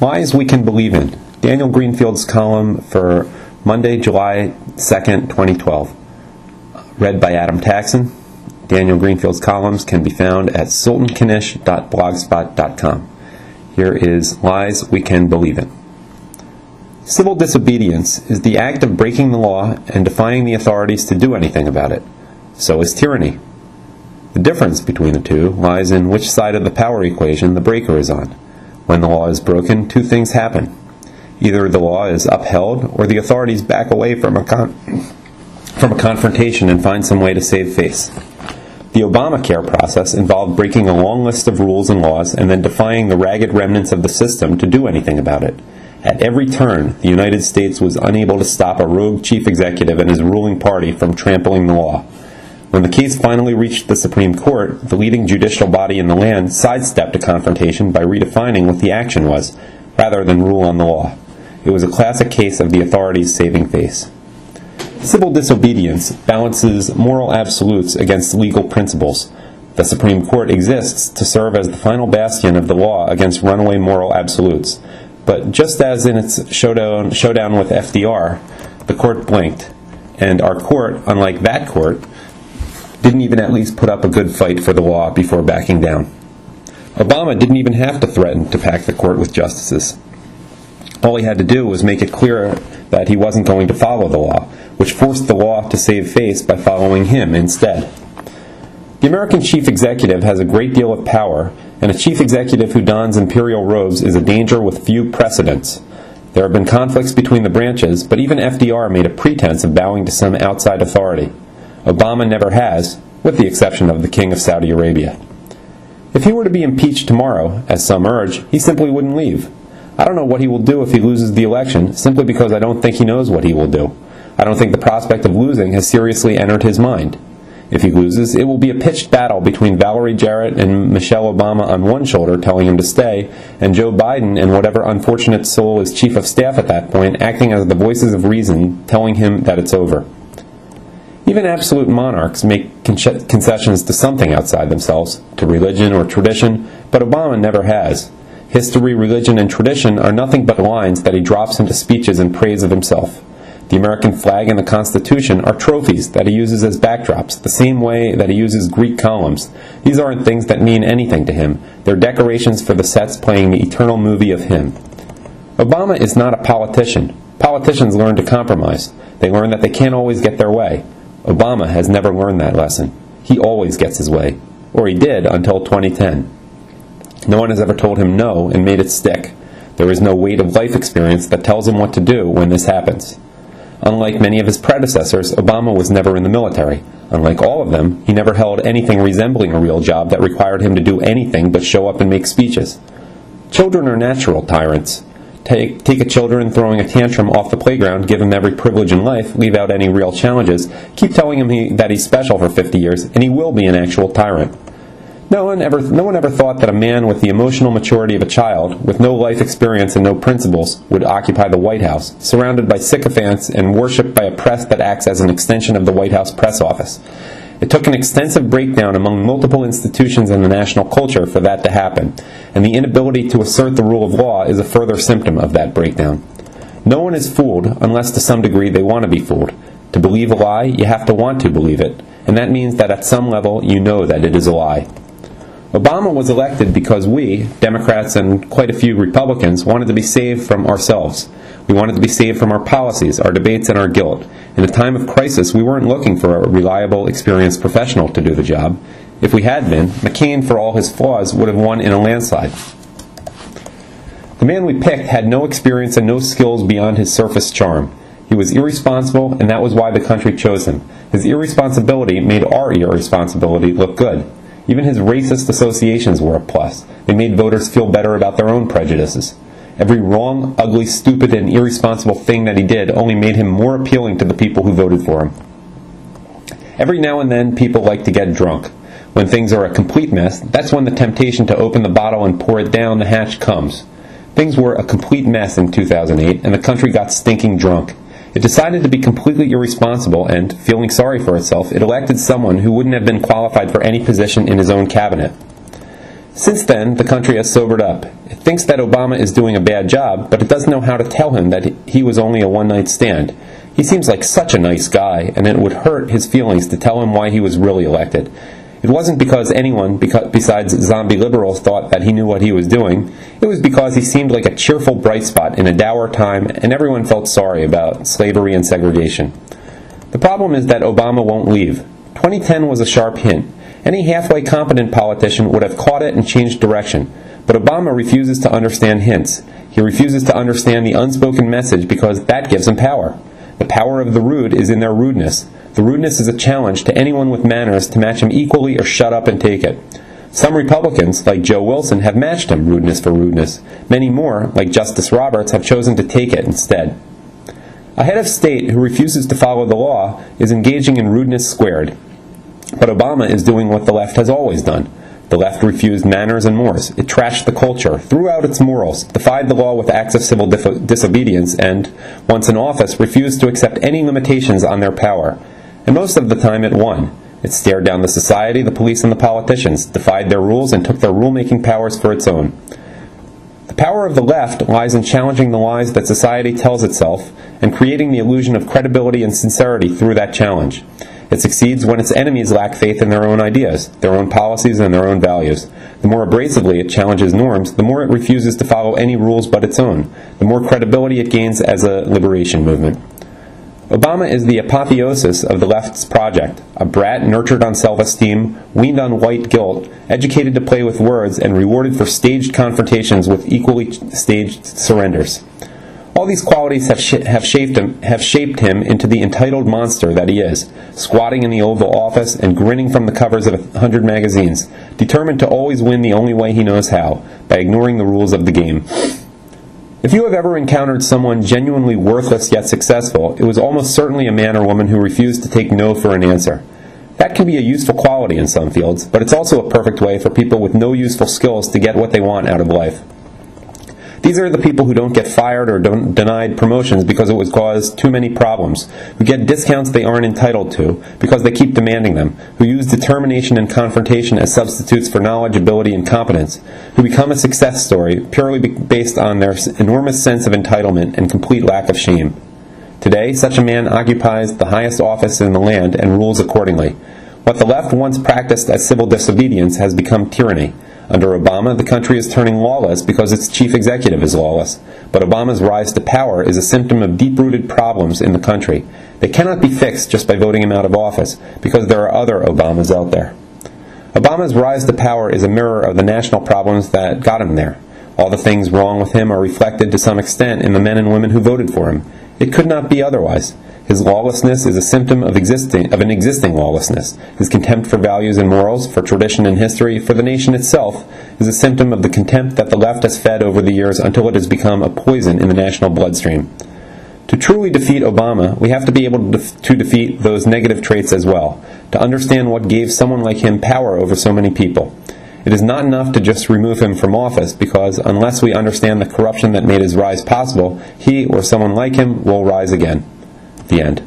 Lies We Can Believe In. Daniel Greenfield's column for Monday, July 2nd, 2012. Read by Adam Taxin. Daniel Greenfield's columns can be found at sultankanish.blogspot.com. Here is Lies We Can Believe In. Civil disobedience is the act of breaking the law and defying the authorities to do anything about it. So is tyranny. The difference between the two lies in which side of the power equation the breaker is on. When the law is broken, two things happen. Either the law is upheld, or the authorities back away from a confrontation and find some way to save face. The ObamaCare process involved breaking a long list of rules and laws and then defying the ragged remnants of the system to do anything about it. At every turn, the United States was unable to stop a rogue chief executive and his ruling party from trampling the law. When the case finally reached the Supreme Court, the leading judicial body in the land sidestepped a confrontation by redefining what the action was, rather than rule on the law. It was a classic case of the authorities saving face. Civil disobedience balances moral absolutes against legal principles. The Supreme Court exists to serve as the final bastion of the law against runaway moral absolutes. But just as in its showdown with FDR, the court blinked, and our court, unlike that court, didn't even at least put up a good fight for the law before backing down. Obama didn't even have to threaten to pack the court with justices. All he had to do was make it clear that he wasn't going to follow the law, which forced the law to save face by following him instead. The American chief executive has a great deal of power, and a chief executive who dons imperial robes is a danger with few precedents. There have been conflicts between the branches, but even FDR made a pretense of bowing to some outside authority. Obama never has, with the exception of the King of Saudi Arabia. If he were to be impeached tomorrow, as some urge, he simply wouldn't leave. I don't know what he will do if he loses the election, simply because I don't think he knows what he will do. I don't think the prospect of losing has seriously entered his mind. If he loses, it will be a pitched battle between Valerie Jarrett and Michelle Obama on one shoulder telling him to stay, and Joe Biden and whatever unfortunate soul is chief of staff at that point acting as the voices of reason telling him that it's over. Even absolute monarchs make concessions to something outside themselves, to religion or tradition, but Obama never has. History, religion, and tradition are nothing but lines that he drops into speeches in praise of himself. The American flag and the Constitution are trophies that he uses as backdrops, the same way that he uses Greek columns. These aren't things that mean anything to him. They're decorations for the sets playing the eternal movie of him. Obama is not a politician. Politicians learn to compromise. They learn that they can't always get their way. Obama has never learned that lesson. He always gets his way. Or he did until 2010. No one has ever told him no and made it stick. There is no weight of life experience that tells him what to do when this happens. Unlike many of his predecessors, Obama was never in the military. Unlike all of them, he never held anything resembling a real job that required him to do anything but show up and make speeches. Children are natural tyrants. Take a children throwing a tantrum off the playground, give him every privilege in life, leave out any real challenges, keep telling him that he's special for 50 years, and he will be an actual tyrant. No one ever thought that a man with the emotional maturity of a child, with no life experience and no principles, would occupy the White House, surrounded by sycophants and worshipped by a press that acts as an extension of the White House press office. It took an extensive breakdown among multiple institutions in the national culture for that to happen, and the inability to assert the rule of law is a further symptom of that breakdown. No one is fooled unless to some degree they want to be fooled. To believe a lie, you have to want to believe it, and that means that at some level you know that it is a lie. Obama was elected because we, Democrats and quite a few Republicans, wanted to be saved from ourselves. We wanted to be saved from our policies, our debates, and our guilt. In a time of crisis, we weren't looking for a reliable, experienced professional to do the job. If we had been, McCain, for all his flaws, would have won in a landslide. The man we picked had no experience and no skills beyond his surface charm. He was irresponsible, and that was why the country chose him. His irresponsibility made our irresponsibility look good. Even his racist associations were a plus. They made voters feel better about their own prejudices. Every wrong, ugly, stupid, and irresponsible thing that he did only made him more appealing to the people who voted for him. Every now and then, people like to get drunk. When things are a complete mess, that's when the temptation to open the bottle and pour it down the hatch comes. Things were a complete mess in 2008, and the country got stinking drunk. It decided to be completely irresponsible and, feeling sorry for itself, it elected someone who wouldn't have been qualified for any position in his own cabinet. Since then, the country has sobered up. It thinks that Obama is doing a bad job, but it doesn't know how to tell him that he was only a one-night stand. He seems like such a nice guy, and it would hurt his feelings to tell him why he was really elected. It wasn't because anyone besides zombie liberals thought that he knew what he was doing. It was because he seemed like a cheerful bright spot in a dour time, and everyone felt sorry about slavery and segregation. The problem is that Obama won't leave. 2010 was a sharp hint. Any halfway competent politician would have caught it and changed direction. But Obama refuses to understand hints. He refuses to understand the unspoken message because that gives him power. The power of the rude is in their rudeness. The rudeness is a challenge to anyone with manners to match him equally or shut up and take it. Some Republicans, like Joe Wilson, have matched him rudeness for rudeness. Many more, like Justice Roberts, have chosen to take it instead. A head of state who refuses to follow the law is engaging in rudeness squared. But Obama is doing what the left has always done. The left refused manners and mores. It trashed the culture, threw out its morals, defied the law with acts of civil disobedience, and, once in office, refused to accept any limitations on their power. And most of the time it won. It stared down the society, the police, and the politicians, defied their rules, and took their rule-making powers for its own. The power of the left lies in challenging the lies that society tells itself and creating the illusion of credibility and sincerity through that challenge. It succeeds when its enemies lack faith in their own ideas, their own policies, and their own values. The more abrasively it challenges norms, the more it refuses to follow any rules but its own, the more credibility it gains as a liberation movement. Obama is the apotheosis of the left's project, a brat nurtured on self-esteem, weaned on white guilt, educated to play with words, and rewarded for staged confrontations with equally staged surrenders. All these qualities have shaped him into the entitled monster that he is, squatting in the Oval Office and grinning from the covers of 100 magazines, determined to always win the only way he knows how, by ignoring the rules of the game. If you have ever encountered someone genuinely worthless yet successful, it was almost certainly a man or woman who refused to take no for an answer. That can be a useful quality in some fields, but it's also a perfect way for people with no useful skills to get what they want out of life. These are the people who don't get fired or denied promotions because it would cause too many problems, who get discounts they aren't entitled to because they keep demanding them, who use determination and confrontation as substitutes for knowledge, ability, and competence, who become a success story purely based on their enormous sense of entitlement and complete lack of shame. Today, such a man occupies the highest office in the land and rules accordingly. What the left once practiced as civil disobedience has become tyranny. Under Obama, the country is turning lawless because its chief executive is lawless. But Obama's rise to power is a symptom of deep-rooted problems in the country. They cannot be fixed just by voting him out of office, because there are other Obamas out there. Obama's rise to power is a mirror of the national problems that got him there. All the things wrong with him are reflected to some extent in the men and women who voted for him. It could not be otherwise. His lawlessness is a symptom of an existing lawlessness. His contempt for values and morals, for tradition and history, for the nation itself, is a symptom of the contempt that the left has fed over the years until it has become a poison in the national bloodstream. To truly defeat Obama, we have to be able to defeat those negative traits as well, to understand what gave someone like him power over so many people. It is not enough to just remove him from office, because unless we understand the corruption that made his rise possible, he or someone like him will rise again. The end.